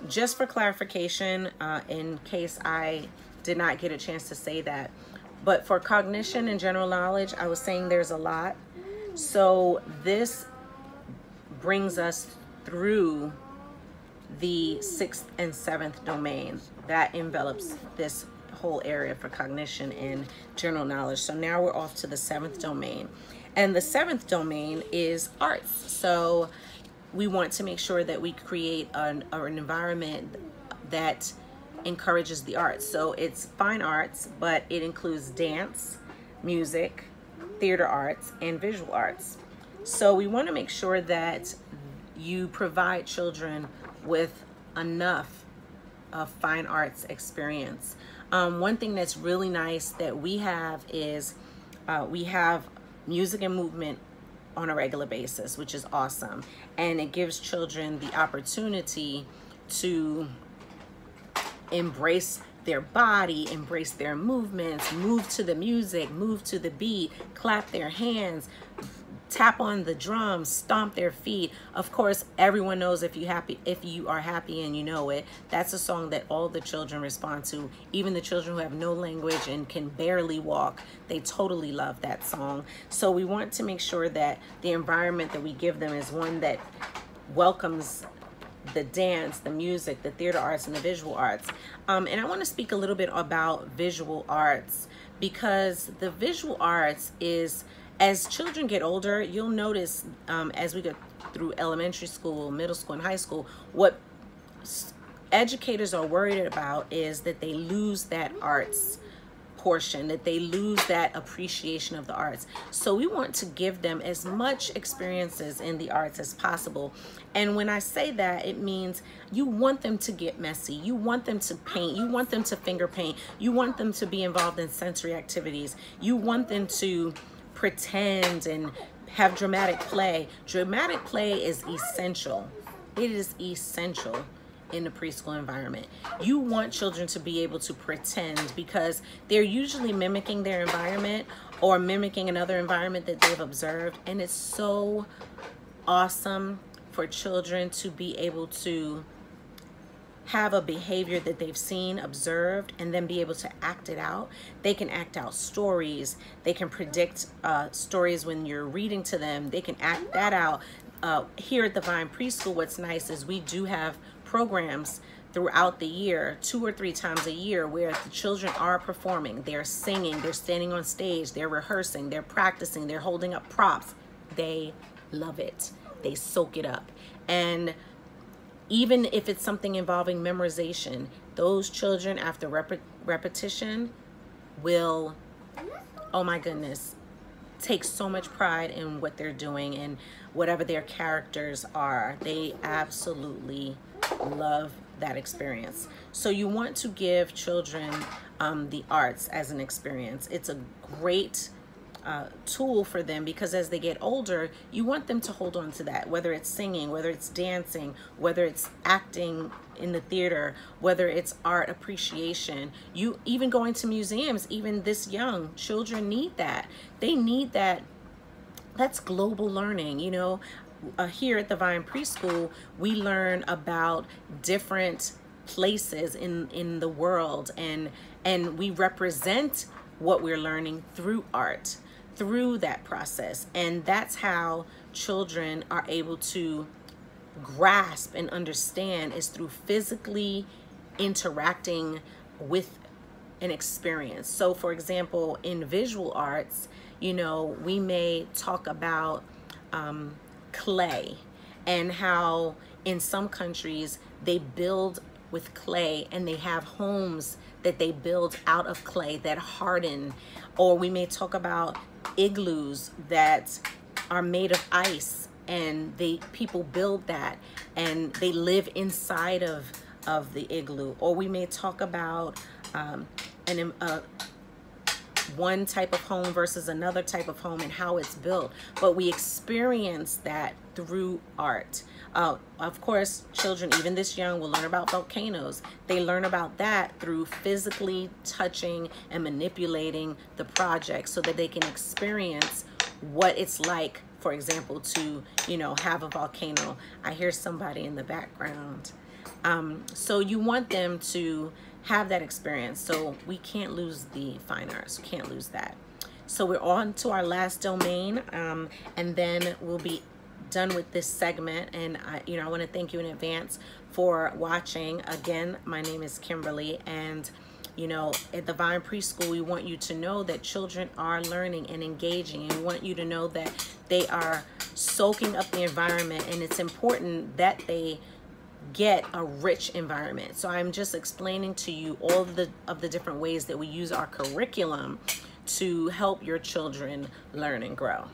just for clarification, in case I did not get a chance to say that, but for cognition and general knowledge, I was saying there's a lot. So this brings us through the 6th and 7th domain that envelops this whole area for cognition and general knowledge. So now we're off to the 7th domain. And the 7th domain is arts. So we want to make sure that we create an environment that encourages the arts. So it's fine arts, but it includes dance, music, theater arts, and visual arts. So we want to make sure that you provide children with enough of fine arts experience. One thing that's really nice that we have is we have music and movement on a regular basis, which is awesome. And it gives children the opportunity to embrace their body, embrace their movements, move to the music, move to the beat, clap their hands, tap on the drums, stomp their feet. Of course, everyone knows if you are happy and you know it, that's a song that all the children respond to. Even the children who have no language and can barely walk, they totally love that song. So we want to make sure that the environment that we give them is one that welcomes the dance, the music, the theater arts, and the visual arts. And I want to speak a little bit about visual arts, because the visual arts is, as children get older, you'll notice as we go through elementary school, middle school, and high school, what educators are worried about is that they lose that arts portion, that they lose that appreciation of the arts. So we want to give them as much experiences in the arts as possible. And when I say that, it means you want them to get messy. You want them to paint. You want them to finger paint. You want them to be involved in sensory activities. You want them to pretend and have dramatic play. Dramatic play is essential. It is essential in the preschool environment. You want children to be able to pretend, because they're usually mimicking their environment or mimicking another environment that they've observed. And it's so awesome for children to be able to have a behavior that they've seen, observed, and then be able to act it out. They can act out stories. They can predict stories when you're reading to them. They can act that out. Here at the Vine Preschool, what's nice is we do have programs throughout the year, 2 or 3 times a year, where the children are performing. They're singing, they're standing on stage, they're rehearsing, they're practicing, they're holding up props. They love it. They soak it up. And even if it's something involving memorization, those children, after repetition, will, oh my goodness, take so much pride in what they're doing and whatever their characters are. They absolutely love that experience. So you want to give children the arts as an experience. It's a great tool for them, because as they get older, you want them to hold on to that, whether it's singing, whether it's dancing, whether it's acting in the theater, whether it's art appreciation. You even going to museums, even this young, children need that. They need that. That's global learning. You know, here at the Vine Preschool, we learn about different places in the world, and we represent what we're learning through art, through that process. And that's how children are able to grasp and understand, is through physically interacting with an experience. So for example, in visual arts, you know, we may talk about clay, and how in some countries they build with clay, and they have homes that they build out of clay that harden. Or we may talk about igloos that are made of ice, and people build that and they live inside of the igloo. Or we may talk about one type of home versus another type of home and how it's built, but we experience that through art. Of course, children even this young will learn about volcanoes. They learn about that through physically touching and manipulating the project, so that they can experience what it's like, for example, to, you know, have a volcano. I hear somebody in the background. So you want them to have that experience. So we can't lose the fine arts. We can't lose that. So we're on to our last domain, and then we'll be done with this segment. And I want to thank you in advance for watching. Again, my name is Kimberly, and at Divine Preschool, we want you to know that children are learning and engaging, and we want you to know that they are soaking up the environment, and it's important that they get a rich environment. So I'm just explaining to you all of the different ways that we use our curriculum to help your children learn and grow.